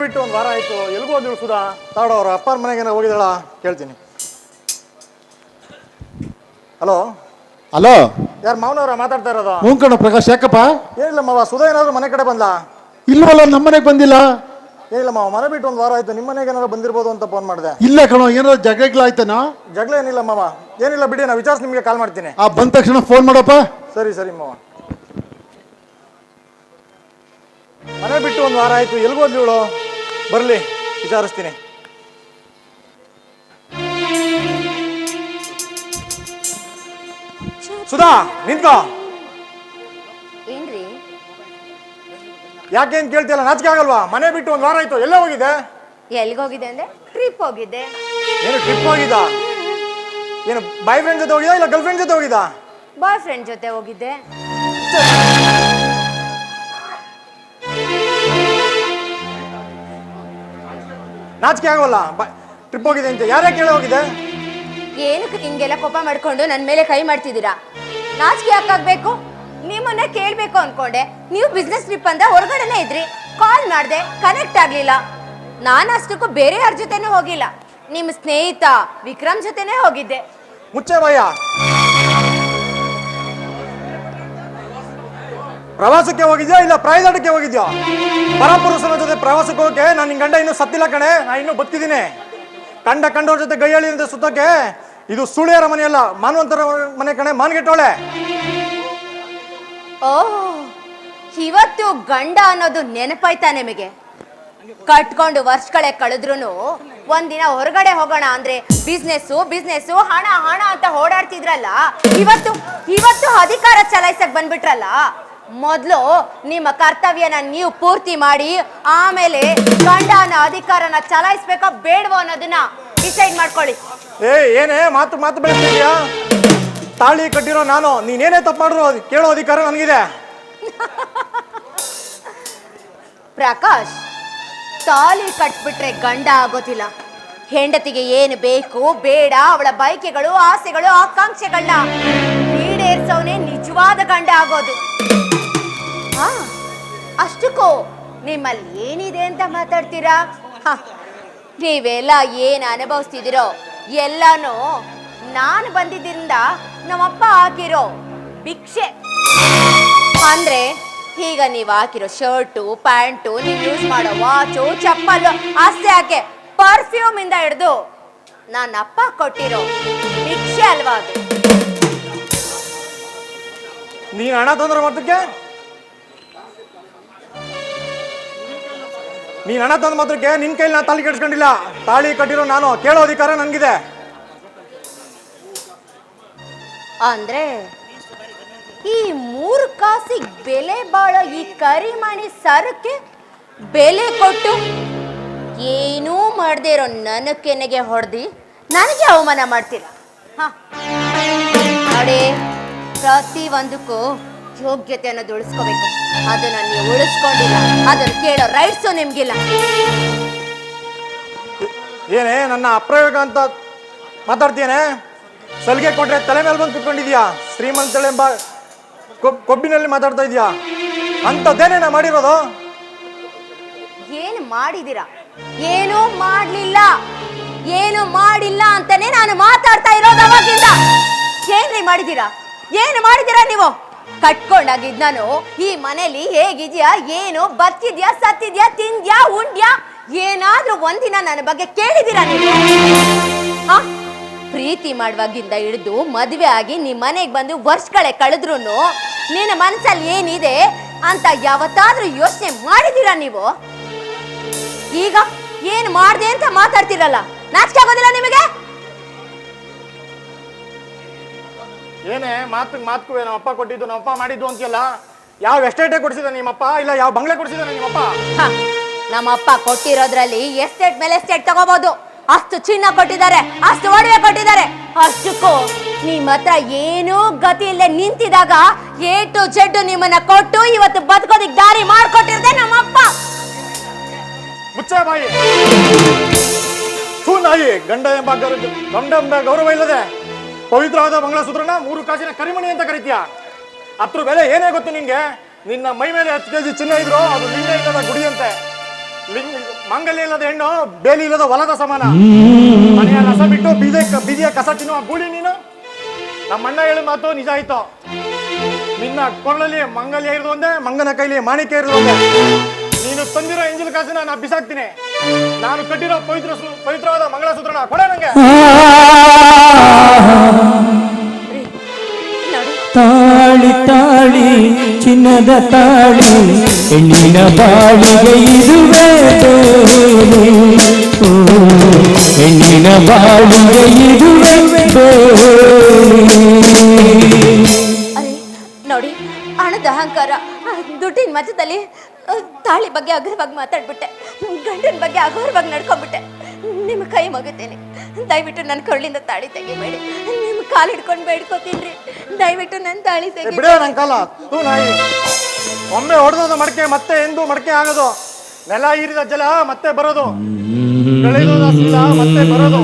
ಬಿಟ್ಟು ಒಂದು ವಾರ ಆಯ್ತು. ಎಲ್ಗೂ ಹೋದ್ಳು ಸುಧಾ? ತಾಡು ಅವ್ರ ಅಪ್ಪನ ಮನೆಗೆ ಹೋಗಿದ್ದಾಳ ಕೇಳ್ತೀನಿ. ಹಲೋ ಹಲೋ, ಯಾರು ಮಾವನವ್ರ ಮಾತಾಡ್ತಾ ಇರೋದು? ಹ್ಞೂ ಕಣ ಪ್ರಕಾಶ್, ಯಾಕಪ್ಪ? ಏನಿಲ್ಲ ಮಾವ, ಸುಧಾ ಏನಾದ್ರು ಮನೆ ಕಡೆ ಬಂದ್ಲಾ? ಇಲ್ವಲ್ಲ, ನಮ್ಮ ಮನೆಗೆ ಬಂದಿಲ್ಲ. ಏನಿಲ್ಲ ಮಾವ, ಮನೆ ಬಿಟ್ಟು ಒಂದು ವಾರ ಆಯ್ತು. ನಿಮ್ಮ ಮನೆಗೆ ಏನಾದ್ರು ಬಂದಿರ್ಬೋದು ಅಂತ ಫೋನ್ ಮಾಡಿದೆ. ಇಲ್ಲ ಕಣೋ, ಏನಾದ್ರು ಜಗಳಾಯ್ತನೋ? ಜಗಳ ಏನಿಲ್ಲ ಮಾವ, ಏನಿಲ್ಲ ಬಿಡಿ, ನಾ ವಿಚಾರಿಸಿ ನಿಮಗೆ ಕಾಲ್ ಮಾಡ್ತೀನಿ. ಬಂದ ತಕ್ಷಣ ಫೋನ್ ಮಾಡಪ್ಪ. ಸರಿ ಸರಿ ಮಾವ. ಮನೆ ಬಿಟ್ಟು ಒಂದು ವಾರ ಆಯ್ತು, ಎಲ್ಗೂ ಹೋದ್ಲು ಇವಳು? ಬರಲಿ, ವಿಚಾರಿಸ್ತೀನಿ. ಸುಧಾ ನಿಂತ್ಕೋ. ಏನ್ರಿ? ಯಾಕೆ ಅಂತ ಕೇಳ್ತಿಯಲ್ಲ, ನಾಚಿಕೆ ಆಗಲ್ವಾ? ಮನೆ ಬಿಟ್ಟು ಒಂದು ವಾರ ಆಯ್ತು, ಎಲ್ಲ ಹೋಗಿದೆ? ಎಲ್ಲಿಗೋಗಿದೆ ಅಂದ್ರೆ ಟ್ರಿಪ್ ಹೋಗಿದ್ದೆ. ಏನು ಟ್ರಿಪ್ ಹೋಗಿದ್ದ? ಏನು ಬಾಯ್ ಫ್ರೆಂಡ್ ಜೊತೆ ಹೋಗಿದ್ದ ಇಲ್ಲ ಗರ್ಲ್ ಫ್ರೆಂಡ್ ಜೊತೆ ಹೋಗಿದ್ದ? ಬಾಯ್ ಫ್ರೆಂಡ್ ಜೊತೆ ಹೋಗಿದ್ದೆ. ನಾಚಿಕೆ ಆಗವಲ್ಲ? ಟ್ರಿಪ್ ಹೋಗಿದೆ ಅಂತ ಯಾರೇ ಕೇಳಿ ಹೋಗಿದೆ? ಏನಕ್ಕೆ ಹಿಂಗೆಲ್ಲ ಕೋಪ ಮಾಡ್ಕೊಂಡು ನನ್ನ ಮೇಲೆ ಕೈ ಮಾಡ್ತಿದ್ದೀರಾ? ನಾಚಿಕೆ ಯಾಕಾಗ್ಬೇಕು? ನಿಮ್ಮನ್ನೇ ಕೇಳ್ಬೇಕು ಅನ್ಕೊಂಡೆ. ನೀವು ಬಿಸ್ನೆಸ್ ಟ್ರಿಪ್ ಅಂತ ಹೊರಗಡೆನೆ ಇದ್ರಿ, ಕಾಲ್ ಮಾಡಿದೆ, ಕನೆಕ್ಟ್ ಆಗ್ಲಿಲ್ಲ. ನಾನು ಅಷ್ಟಕ್ಕೂ ಬೇರೆ ಯಾರ ಜೊತೆನೂ ಹೋಗಿಲ್ಲ, ನಿಮ್ಮ ಸ್ನೇಹಿತ ವಿಕ್ರಮ್ ಜೊತೆನೇ ಹೋಗಿದ್ದೆ. ಮುಚ್ಚೆ ಭಯ. ಪ್ರವಾಸಕ್ಕೆ ಹೋಗಿದ್ಯಾ ಇಲ್ಲ ಪ್ರಾಯದಾಟಕ್ಕೆ ಹೋಗಿದ್ಯಾ? ಪರಪುರುಷನ ಜೊತೆ ಪ್ರವಾಸಕ್ಕೆ ಹೋಗಕ್ಕೆ ನಾನು ನಿನ್ ಗಂಡ ಇನ್ನೂ ಸತ್ತಿಲ್ಲ ಕಣೆ, ನಾ ಇನ್ನೂ ಬದುಕಿದ್ದೀನಿ. ಕಂಡವ್ರ ಜೊತೆ ಗೈಯಳಿಯಿಂದ ಸುತ್ತಕ್ಕೆ ಇದು ಸುಳಿಯರ ಮನೆಯಲ್ಲ, ಮಾನವಂತರ ಮನೆ ಕಣೆ, ಮಾನ್ಗೆಟ್ಟೋಳೆ. ಓಹ್, ಇವತ್ತು ಗಂಡ ಅನ್ನೋದು ನೆನಪಾಯ್ತಾ ನಿಮಗೆ? ಕಟ್ಕೊಂಡು ವರ್ಷಗಳೇ ಕಳೆದ್ರು ಒಂದಿನ ಹೊರಗಡೆ ಹೋಗೋಣ ಅಂದ್ರೆ ಬಿಸ್ನೆಸ್ಸು ಹಣ ಹಣ ಅಂತ ಓಡಾಡ್ತಿದ್ರಲ್ಲ, ಇವತ್ತು ಅಧಿಕಾರ ಚಲಾಯಿಸಕ್ ಬಂದ್ಬಿಟ್ರಲ್ಲ. ಮೊದಲು ನಿಮ್ಮ ಕರ್ತವ್ಯನ ನೀವು ಪೂರ್ತಿ ಮಾಡಿ ಆಮೇಲೆ ಗಂಡನ ಅಧಿಕಾರನ ಚಲಾಯಿಸ್ಬೇಕಾ ಬೇಡವೋ ಅನ್ನೋದನ್ನ ಡಿಸೈಡ್ ಮಾಡ್ಕೊಳ್ಳಿ. ಏನೇ ಮಾತು ಬೆಳೆಸ್ತಿದ್ಯಾ? ತಾಳಿ ಕಟ್ಟಿರೋ ನಾನು, ನೀನೇನೇ ತಪ್ಪು ಮಾಡಿದ್ರು ಕೇಳೋ ಅಧಿಕಾರ ನನಗಿದೆ. ಪ್ರಕಾಶ್, ತಾಳಿ ಕಟ್ಬಿಟ್ರೆ ಗಂಡ ಆಗೋದಿಲ್ಲ. ಹೆಂಡತಿಗೆ ಏನು ಬೇಕು ಬೇಡ, ಅವಳ ಬಯಕೆಗಳು, ಆಸೆಗಳು, ಆಕಾಂಕ್ಷೆಗಳನ್ನ ಈಡೇರಿಸೋನೆ ನಿಜವಾದ ಗಂಡ ಆಗೋದು. ಅಷ್ಟಕ್ಕೂ ನಿಮ್ಮಲ್ಲಿ ಏನಿದೆ ಅಂತ ಮಾತಾಡ್ತೀರಾ? ನೀವೆಲ್ಲ ಏನು ಅನುಭವಿಸ್ತಿದ್ದೀರೋ ಎಲ್ಲಾನು ನಾನು ಬಂದಿದ್ದರಿಂದ ನಮ್ಮಪ್ಪ ಹಾಕಿರೋ ಭಿಕ್ಷೆ. ಅಂದ್ರೆ ಈಗ ನೀವು ಹಾಕಿರೋ ಶರ್ಟು, ಪ್ಯಾಂಟು, ನೀವು ಯೂಸ್ ಮಾಡೋ ವಾಚು, ಚಪ್ಪಲು, ಅಷ್ಟೇ ಯಾಕೆ ಪರ್ಫ್ಯೂಮ್ ಇಂದ ಹಿಡಿದು ನನ್ನ ಅಪ್ಪ ಕೊಟ್ಟಿರೋ ಭಿಕ್ಷೆ ಅಲ್ವಾ ಅದು? ನೀನ್ ಹಣ ತಂದ್ರೆ ಮಾತ್ರಕ್ಕೆ, ನೀನ್ ಹಣ ತಂದ ಮಾತ್ರಕ್ಕೆ ನಿನ್ ಕೈಲಿ ನಾನು ತಾಳಿ ಕೆಡಿಸ್ಕೊಂಡಿಲ್ಲ. ತಾಳಿ ಕಟ್ಟಿರೋ ನಾನು, ಕೇಳೋ ಅಧಿಕಾರ ನನ್ಗಿದೆ. ಅಂದ್ರೆ ಈ 3 ಕಾಸಿಗೆ ಬೆಲೆ ಬಾಳೋ ಈ ಕರಿಮಣಿ ಸರಕ್ಕೆ ಬೆಲೆ ಕೊಟ್ಟು ಏನೂ ಮಾಡದೇ ಇರೋ ನನ್ನ ಕೆನೆಗೆ ಹೊಡೆದಿ ನನಗೆ ಅವಮಾನ ಮಾಡ್ತೀರ? ನೋಡಿ, ಪ್ರತಿ ಒಂದಕ್ಕೂ ಯೋಗ್ಯತೆ ಅನ್ನೋದು ಉಳಿಸ್ಕೋಬೇಕು. ಅದನ್ನ ನೀವು ಉಳಿಸ್ಕೊಂಡಿಲ್ಲ, ಅದನ್ನ ಕೇಳೋ ರೈಟ್ಸು ನಿಮ್ಗಿಲ್ಲ. ಏನೇ ನನ್ನ ಅಪ್ರಯೋಗ ಅಂತ ಮಾತಾಡ್ತೀಯೇನೆ? ಸಲಿಗೆ ಕೊಟ್ರೆ ತಲೆ ಮೇಲೆ ಬಂದು ಕುತ್ಕೊಂಡಿದ್ಯಾ? ಶ್ರೀಮಂತಳೆಂಬ ಕೊಬ್ಬಿನಲ್ಲಿ ಮಾತಾಡ್ತಾ ಇದೀಯಾ? ಅಂಥದ್ದೇನೇ ನಾ ಮಾಡಿರೋದು? ಏನು ಮಾಡಿದೀರಾ? ಏನೂ ಮಾಡಿಲ್ಲ ಅಂತಾನೆ ನಾನು ಮಾತಾಡ್ತಾ ಇರೋದು ಅವಾಗಿಂದ. ಏನ್ರಿ ಮಾಡಿದೀರಾ? ಏನು ಮಾಡಿದೀರಾ ನೀವು? ಕಟ್ಕೊಂಡಾಗಿದ್ ನಾನು ಈ ಮನೇಲಿ ಹೇಗಿದ್ಯಾ, ಏನು ಬತ್ತಿದ್ಯಾ, ಸತ್ತಿದ್ಯಾ, ತಿಂದ್ಯಾ, ಉಂಡ್ಯಾ, ಏನಾದ್ರೂ ಒಂದಿನ ನನ್ನ ಬಗ್ಗೆ ಕೇಳಿದೀರಾ ನೀವು? ಪ್ರೀತಿ ಮಾಡುವಾಗಿಂದ ಹಿಡಿದು ಮದುವೆ ಆಗಿ ನಿಮ್ಮ ಮನೆಗೆ ಬಂದು ವರ್ಷಗಳೇ ಕಳೆದ್ರು ನಿನ್ನ ಮನಸ್ಸಲ್ಲಿ ಏನಿದೆ ಅಂತ ಯಾವತ್ತಾದ್ರೂ ಯೋಚನೆ ಮಾಡಿದೀರಾ ನೀವು? ಈಗ ಏನು ಮಾಡ್ದೆ ಅಂತ ಮಾತಾಡ್ತಿರಲ್ಲ, ನಾಚಿಕೆ ಆಗೋದಿಲ್ಲ ನಿಮಗೆ? ಏನೇ ಮಾತು ನಮ್ಮಪ್ಪ ಕೊಟ್ಟಿದ್ದು, ನಮ್ಮಪ್ಪ ಮಾಡಿದ್ದು ಅಂತೀಯಲ್ಲ? ಯಾವ ಎಸ್ಟೇಟೇ ಕೊಡಿಸಿದ ನಿಮ್ಮಪ್ಪ? ಇಲ್ಲ ಯಾವ ಬಂಗ್ಲೆ ಕೊಡಿಸಿದ ನಿಮ್ಮಪ್ಪ? ನಮ್ಮಪ್ಪ ಕೊಟ್ಟಿರೋದ್ರಲ್ಲಿ ಎಸ್ಟೇಟ್ ಮೇಲೆ ಎಸ್ಟೇಟ್ ತಗೋಬಹುದು. ಅಷ್ಟು ಚಿನ್ನ ಕೊಟ್ಟಿದ್ದಾರೆ, ಅಷ್ಟು ಒಡವೆ ಕೊಟ್ಟಿದ್ದಾರೆ. ಅಷ್ಟಕ್ಕೂ ನಿಮ್ಮ ಹತ್ರ ಏನೂ ಗತಿ ಇಲ್ಲದೆ ನಿಂತಿದಾಗ A to Z ನಿಮ್ಮನ್ನ ಕೊಟ್ಟು ಇವತ್ತು ಬದುಕೋದಿಕ್ ದಾರಿ ಮಾಡ್ಕೊಟ್ಟಿರ್ದೆ ನಮ್ಮಪ್ಪ. ಮುಚ್ಚೆ ಬಾಯಿ. ನಾಯಿ, ಗಂಡ ಎಂಬ ಗೌರವ ಇಲ್ಲದೆ ಪವಿತ್ರವಾದ ಮಂಗಳಸೂತ್ರನ 3 ಕಾಸಿನ ಕರಿಮಣಿ ಅಂತ ಕರಿತೀಯ? ಅದ್ರ ಬೆಲೆ ಏನೇ ಗೊತ್ತು ನಿಂಗೆ? ನಿನ್ನ ಮೈ ಮೇಲೆ 10 kg ಚಿನ್ನ ಇದ್ರು ಅದು ನಿನ್ನೆ ಇಲ್ಲದ ಗುಡಿಯಂತೆ. ಮಾಂಗಲ್ಯ ಇಲ್ಲದ ಹೆಣ್ಣು ಬೇಲಿ ಇಲ್ಲದ ಹೊಲದ ಸಮಾನ. ಮನೆಯ ರಸ ಬಿಟ್ಟು ಬೀದಿಯ ಕಸ ತಿನ್ನುವ ಗೂಳಿ ನೀನು. ನಮ್ಮ ಅಣ್ಣ ಹೇಳಿದ ಮಾತು ನಿಜ ಆಯ್ತು. ನಿನ್ನ ಕೊರಳಲ್ಲಿ ಮಂಗಲ್ಯ ಇರೋದು ಒಂದೇ, ಮಂಗನ ಕೈಲಿ ಮಾಣಿಕ್ಯ ಇರೋದು ಒಂದೇ. ನೀನು ತಂದಿರೋ ಎಂಜಲ್ ಕಾಸನ್ನ ನಾನು ಬಿಸಾಕ್ತೀನಿ. ನಾನು ಕಟ್ಟಿರೋ ಪವಿತ್ರವಾದ ಮಂಗಳಸೂತ್ರನ ಕೊಡ ನಂಗೆ. ತಾಳಿ ತಾಳಿ ಚಿನ್ನದ ತಾಳಿ ಹೆಣ್ಣಿನ ಬಾಳಿಗೆ ಇದುವೇ ಹೆಣ್ಣಿನ ಬಾಳಿಗೆ ಇದುವೇ ಅರೆ ನೋಡಿ, ಹಣದ ಅಹಂಕಾರ, ದುಡ್ಡಿನ ಮಧ್ಯದಲ್ಲಿ ತಾಳಿ ಬಗ್ಗೆ ಅಗರವಾಗಿ ಮಾತಾಡ್ಬಿಟ್ಟೆ, ಗಂಡನ ಬಗ್ಗೆ ಅಗೌರವಾಗಿ ನಡ್ಕೊಂಡ್ಬಿಟ್ಟೆ. ನಿಮ್ಮ ಕೈ ಮುಗಿತೇನೆ, ದಯವಿಟ್ಟು ನನ್ನ ಕೊಳ್ಳಿಂದ ತಾಳಿ ತೆಗಿಬೇಡಿ. ನಿಮ್ಮ ಕಾಲು ಹಿಡ್ಕೊಂಡು ಬೇಡ್ಕೋತೀನಿ, ದಯವಿಟ್ಟು ನನ್ನ ತಾಳಿ ತೆಗಿ. ಬಿಡೋ ನನ್ನ ಕಾಲ. ತೂ ನಾಯಿ, ಒಮ್ಮೆ ಹೊಡೆದ ಮಡಕೆ ಮತ್ತೆ ಎಂದು ಮಡಕೆ ಆಗೋದು. ನೆಲ ಹೀರಿದ ಜಲ ಮತ್ತೆ ಬರೋದು, ಬೆಳೆಯೋದ ಮತ್ತೆ ಬರೋದು.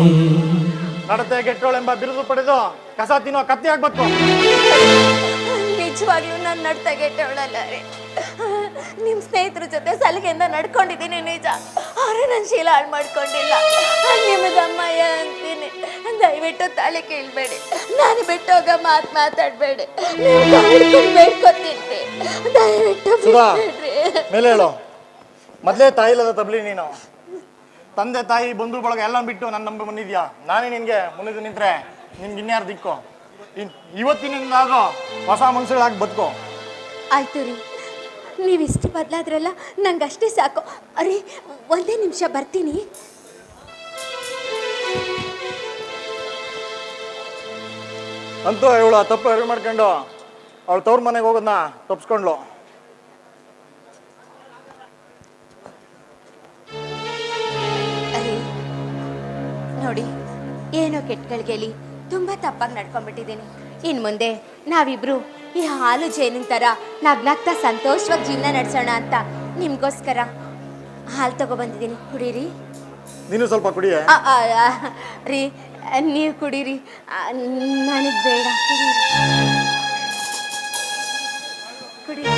ನಡತೆ ಗೆಟ್ಟೋಳೆಂಬ ಬಿರುದು ಪಡೆದು ಕಸ ತಿನ್ನೋ ಕತ್ತಿ ಆಗ್ಬೇಕು. ನಿಜವಾಗ್ಲೂ ನಾನು ನಡ್ತಾ ಗೆಟ್ಟವಳಲ್ಲ ರೀ. ನಿಮ್ಮ ಸ್ನೇಹಿತರ ಜೊತೆ ಸಲಿಗೆಯಿಂದ ನಡ್ಕೊಂಡಿದ್ದೀನಿ ನಿಜ, ಅವರು ನನ್ನ ಶೀಲ ಹಾಳು ಮಾಡ್ಕೊಂಡಿಲ್ಲ. ನಿಮ್ಮದಮ್ಮಯ್ಯ ಅಂತೀನಿ, ದಯವಿಟ್ಟು ತಾಳಿ ಕೇಳಬೇಡಿ. ನಾನು ಬಿಟ್ಟೋಗ ಮಾತಾಡಬೇಡಿ. ಬೇಡ್ಕೊತೀನಿ, ದಯವಿಟ್ಟು ಬಿಟ್ಬಿಡ್ರಿ. ಮೇಲೆ ಹೇಳು, ಮೊದಲೇ ತಾಯಿ ಇಲ್ಲದ ತಬ್ಲಿ ನೀನು. ತಂದೆ ತಾಯಿ ಬಂಧು ಬಳಗ ಎಲ್ಲ ಬಿಟ್ಟು ನನ್ನ ನಂಬಿ ಬಂದಿದ್ಯಾ. ನಾನೇ ನಿನ್ಗೆ ಮುಂದೆ ನಿಂತ್ರೆ ನಿನ್ಗೆ ಇನ್ಯಾರು ದಿಕ್ಕು? ಇವತ್ತಿನಿಂದಾಗೋ ಹೊಸ ಮನುಷ್ಯಗಳಾಗಿ ಬದುಕೋ. ಆಯ್ತು ರೀ, ನೀವಿಷ್ಟು ಬದಲಾದ್ರಲ್ಲ, ನಂಗಷ್ಟೇ ಸಾಕು. ಅರೆ ಒಂದೇ ನಿಮಿಷ ಬರ್ತೀನಿ. ಅಂತೂ ಇವಳು ತಪ್ಪು ಅರಿವು ಮಾಡ್ಕೊಂಡು ಅವಳು ತವ್ರ ಮನೆಗೆ ಹೋಗೋದನ್ನ ತಪ್ಪಿಸ್ಕೊಂಡ್ಲು. ಅರೆ ನೋಡಿ, ಏನೋ ಕೆಟ್ಟಗಳಿಗೆಲಿ ತುಂಬ ತಪ್ಪಾಗಿ ನಡ್ಕೊಂಡ್ಬಿಟ್ಟಿದ್ದೀನಿ. ಇನ್ನು ಮುಂದೆ ನಾವಿಬ್ರು ಈ ಹಾಲು ಜೇನಿನ ಥರ ನಗ್ನಾಗ್ತಾ ಸಂತೋಷವಾಗಿ ಜೀವನ ನಡೆಸೋಣ ಅಂತ ನಿಮಗೋಸ್ಕರ ಹಾಲು ತಗೊಬಂದಿದ್ದೀನಿ, ಕುಡೀರಿ. ನೀನು ಸ್ವಲ್ಪ ಕುಡಿಯೇ. ರೀ, ನೀವು ಕುಡೀರಿ, ನನಗೆ ಬೇಡ. ಕುಡೀರಿ.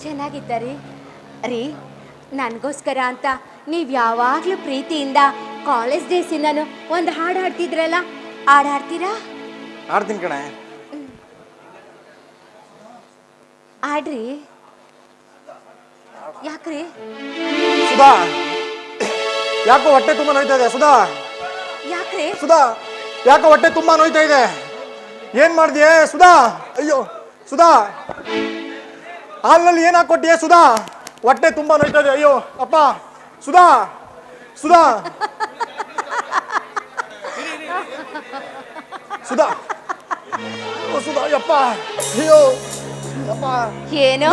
ಚೆನ್ನಾಗಿದ್ದಾರೆ ರೀ. ನನಗೋಸ್ಕರ ಅಂತ ನೀವು ಯಾವಾಗಲೂ ಪ್ರೀತಿಯಿಂದ ಕಾಲೇಜ್ ಡೇಸಿಂದನೂ ಒಂದು ಹಾಡು ಹಾಡ್ತಿದ್ರಲ್ಲ, ಹಾಡು ಹಾಡ್ತೀರಾ? ಆಡ್ತೀನಿ ಕಣೆ. ಆಡ್ರಿ. ಯಾಕ್ರಿ? ಸುಧಾ, ಯಾಕೋ ಹೊಟ್ಟೆ ತುಂಬ ನೋಯ್ತಾ ಇದೆ. ಸುಧಾ, ಯಾಕ್ರಿ? ಸುಧಾ, ಯಾಕೋ ಹೊಟ್ಟೆ ತುಂಬ ನೋಯ್ತಾ ಇದೆ. ಏನ್ ಮಾಡಿದ್ಯೆ ಸುಧಾ? ಅಯ್ಯೋ ಸುಧಾ, ಹಾಲಿನಲ್ಲಿ ಏನ್ ಹಾಕೊಟ್ಟಿಯೇ ಸುಧಾ? ಹೊಟ್ಟೆ ತುಂಬಾ ನೋಯ್ತಾ ಇದೆ. ಅಯ್ಯೋ ಅಪ್ಪ. ಸುಧಾ, ಸುಧಾ, ಸುಧಾ, ಸುಧಾ, ಯಪ್ಪ, ಅಯ್ಯೋ ಯಪ್ಪ. ಏನು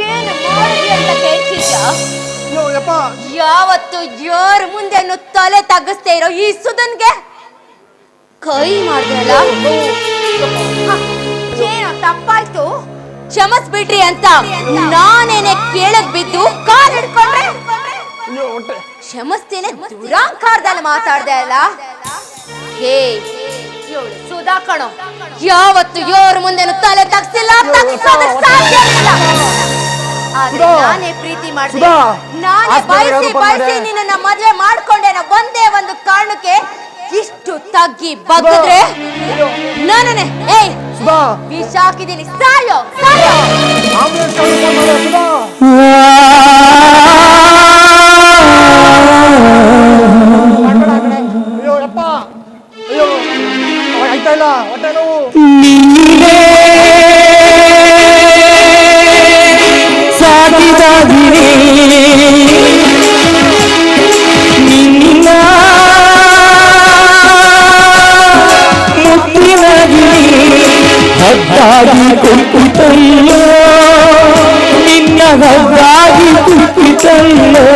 ಏನು ಮಾಡಿದ್ರಿ ಅಂತ ಕೇಳ್ತಿದ್ಯಾ? ಅಯ್ಯೋ ಯಪ್ಪ. ಯಾವತ್ತು ಯಾರ ಮುಂದೆನು ತಲೆ ತಗ್ಗಿಸ್ತೇ ಇರೋ ಈ ಸುಧನ್ಗೆ ಕೈ ಮಾಡಿದ್ರಲ್ಲ, ಏನೋ ತಪ್ಪಾಯ್ತು, ಕ್ಷಮಿಸ್ಬಿಟ್ರಿ ಅಂತ ನಾನೇನೆ ಕೇಳಕ್ ಬಿದ್ದು ಕಾಲ್ ಹಿಡ್ಕೊಂಡ್ರೆ ಕ್ಷಮಿಸ್ತೀನಿ ದುರಾಂಕಾರದಲ್ಲಿ ಮಾತಾಡ್ದೆ ಅಲ್ಲ. ಹೇ ಇವಳು ಸುಧಾ ಕಣೋ, ಯಾವತ್ತು ಯಾರ ಮುಂದೆನು ತಲೆ ತಗ್ಸಿಲ್ಲ, ತಗ್ಸೋದಕ್ಕೆ ಸಾಧ್ಯ ಇಲ್ಲ. ಆದ್ರೆ ನಾನೇ ಪ್ರೀತಿ ಮಾಡಿದೆ, ನಾನೇ ಬಯಸಿ ನಿನ್ನ ಮದುವೆ ಮಾಡ್ಕೊಂಡೇನ ಒಂದೇ ಒಂದು ಕಾರಣಕ್ಕೆ. ಇಷ್ಟು ತಗ್ಗಿ ಬಗ್ಗಿದ್ರೆ ನಾನೇ ವಿಷ ಹಾಕಿದ್ದೀನಿ. ಸಾಯೋ ಸಾಯೋ. ಅಯ್ಯೋ ಯಪ್ಪ, ಅಯ್ಯೋ ಆಯ್ತಾ ಇಲ್ಲ, ಹೊಟ್ಟೆ ನೋವು. ಸಾಗಿದಾಗಿರಿ ನಿನ್ನ ಮುತ್ತಿನಾಗಿರಿ ಹದ್ದಾಗಿ ಕುಂಪಿತಲ್ಲೋ, ನಿನ್ನ ಹದ್ದಾಗಿ ಕುಂಪಿತಲ್ಲೋ,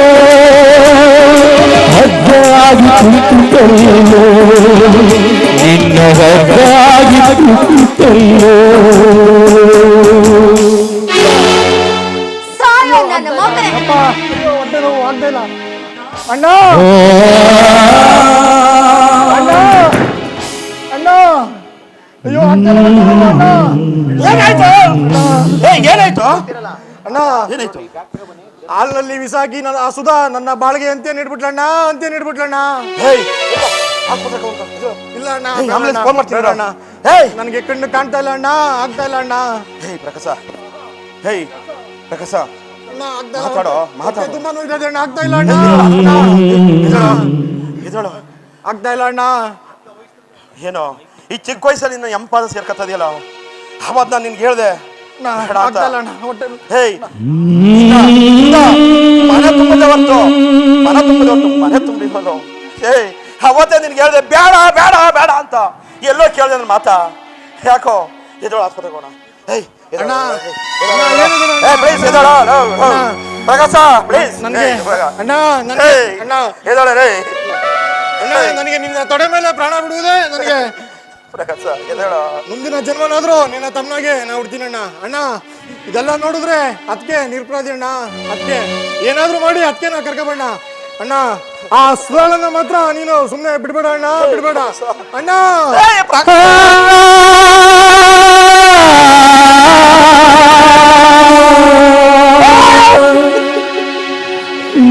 ಹದ್ದಾಗಿ ಕುಂಪಿತಲ್ಲೋ, ನಿನ್ನ ಹದ್ದಾಗಿ ಕುಂಪಿತಲ್ಲೋ. ನನ್ನ ಮಗನೇ ಹೊಟ್ಟೆ ನೋವು ಆಗ್ತಾ ಇಲ್ಲ ಅಣ್ಣ. ಅಯ್ಯೋ ಆಗ್ತಾ ಇಲ್ಲ ಅಣ್ಣ. ಏನಾಯ್ತು ಏನಾಯ್ತು ಅಣ್ಣ ಏನಾಯ್ತು ಹಾಲ್ನಲ್ಲಿ ವಿಸಾಗಿ ನನ್ನ ಆ ಸುಧಾ ನನ್ನ ಬಾಳಿಗೆ ಅಂತ್ಯ ನೀಡ್ಬಿಟ್ಲಣ್ಣ ಹೇಯ್ ಆಸ್ಪತ್ರೆಗೆ ಹೋಗ್ತಾ ಇದು. ಇಲ್ಲ ಅಣ್ಣ ಏಯ್, ಬೇಡ ambulance ಅಣ್ಣ, phone ಮಾಡ್ತೀನಿ ಬೇಡ ನೋಡು. ಅಣ್ಣ ಹೇಯ್ ನನಗೆ ಕಣ್ಣು ಕಾಣ್ತಾ ಇಲ್ಲ ಅಣ್ಣ ಆಗ್ತಾ ಇಲ್ಲ ಅಣ್ಣ ಹೇಯ್ ಪ್ರಕಾಶ ಹೇಯ್ ಪ್ರಕಾಶ ಅಣ್ಣ, ಆಗ್ತಾ ಇಲ್ಲ. ಮಾತಾಡೋ, ಮಾತಾಡು. ಹೊಟ್ಟೆ ತುಂಬಾ ನೋಯ್ತಾ ಇದೆ ಅಣ್ಣ ಆಗ್ತಾ ಇಲ್ಲ ಅಣ್ಣ ಇದಳು ಆಗ್ತಾ ಇಲ್ಲ ಅಣ್ಣ ಏನೋ ಈ ಚಿಕ್ಕ ವಯಸ್ಸಲ್ಲಿ ಇನ್ನು ಎಂಪಾದ ಸೇರ್ಕತ್ತದಿಯಲ್ಲ ಅವತ್ತು ನಾನು ನಿನ್ಗೆ ಹೇಳ್ದೆ ಅಣ್ಣ, ಬೇಡ ಅಂತ. ಆಗ್ತಾ ಇಲ್ಲ ಅಣ್ಣ ಹೊಟ್ಟೆ ಹೇಯ್ ಮನೆ ತುಂಬದೆ ಹೊರ್ತು ಮನೆ ತುಂಬಿಲ್ವಲ್ಲ ಏಯ್ ಅವತ್ತೇ ನಿನ್ಗೆ ಹೇಳ್ದೆ ಬೇಡ ಬೇಡ ಬೇಡ ಅಂತ ಎಲ್ಲೋ ಕೇಳ್ದೆ ನನ್ನ ಮಾತಾ ಯಾಕೋ ಎದೋಳು ಆಸ್ಪತ್ರೆಗೆ ಹೋಗೋಣ ಹೇಯ್ ಅಣ್ಣ, ಪ್ಲೀಸ್ ಎದೋಳು ಪ್ರಕಾಶ ಪ್ಲೀಸ್ ನನಗೆ ಅಣ್ಣ ನನಗೆ ಅಣ್ಣ ಎದೋಳೆ ರೇ ಅಣ್ಣ ನನಗೆ ನಿನ್ನ ತೊಡೆ ಮೇಲೆ ಪ್ರಾಣ ಬಿಡುವುದೇ ನನಗೆ ಪ್ರಕಾಶ ಎದೋಳು ಮುಂದಿನ ಜನ್ಮನಾದ್ರೂ ನಿನ್ನ ತಮ್ಮನಾಗೆ ನಾ ಹುಡ್ತೀನಿ ಅಣ್ಣ ಅಣ್ಣ ಇದೆಲ್ಲ ನೋಡಿದ್ರೆ ಅದಕ್ಕೆ ನಿರಪರಾಧಿ ಅಣ್ಣ ಅದಕ್ಕೆ ಏನಾದ್ರೂ ಮಾಡಿ ಅದಕ್ಕೆ ನಾ ಕರ್ಕೊಬೇಡ ಅಣ್ಣ ಆ ಸುಧಾಳನ್ನ ಮಾತ್ರ ನೀನು ಸುಮ್ಮನೆ ಬಿಡ್ಬೇಡ ಅಣ್ಣ ಬಿಡ್ಬೇಡ ಅಣ್ಣ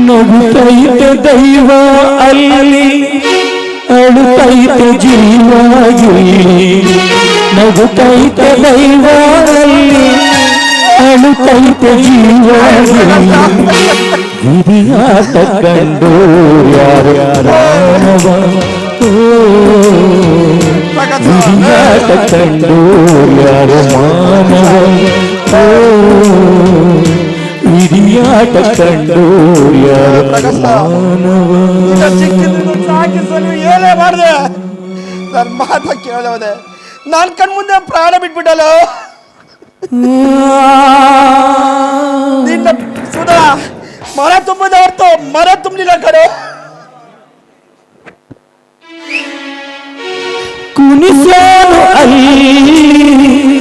ನಗುತ್ತೈತೆ ದೈವ ಅಲ್ಲಿ ಅಳುತ್ತೈತೆ ಜೀವ ಇಲ್ಲಿ ನಗುತ್ತೈತೆ ದೈವ ಅಲ್ಲಿ ಅಳುತ್ತೈತೆ ಜೀವ ಗಿರಿಯಾಟ ಕಂಡು ಯಾರ್ಯಾರ ಗಿರಿಯಾಟ ಕಂಡು ಯಾರ ಮಾನವ ಹಿರಿಯಾಟ ಕಂಡು ಯಾರ ಮಾನವ ಏನೇ ಮಾಡಿದೆ ನನ್ನ ಮಾತ ಕೇಳದೆ ನಾನು ಕಣ್ಮುಂದೆ ಪ್ರಾಣ ಬಿಟ್ಬಿಟ್ಟಲ್ಲ ನಿನ್ನ ಸುಧಾ ಮರ ತುಂಬಿದ ಹೊರತು ಮರ ತುಂಬಲಿಲ್ಲ ಕಡೆ ಕುಣಿಸೋನು ಅಲ್ಲಿ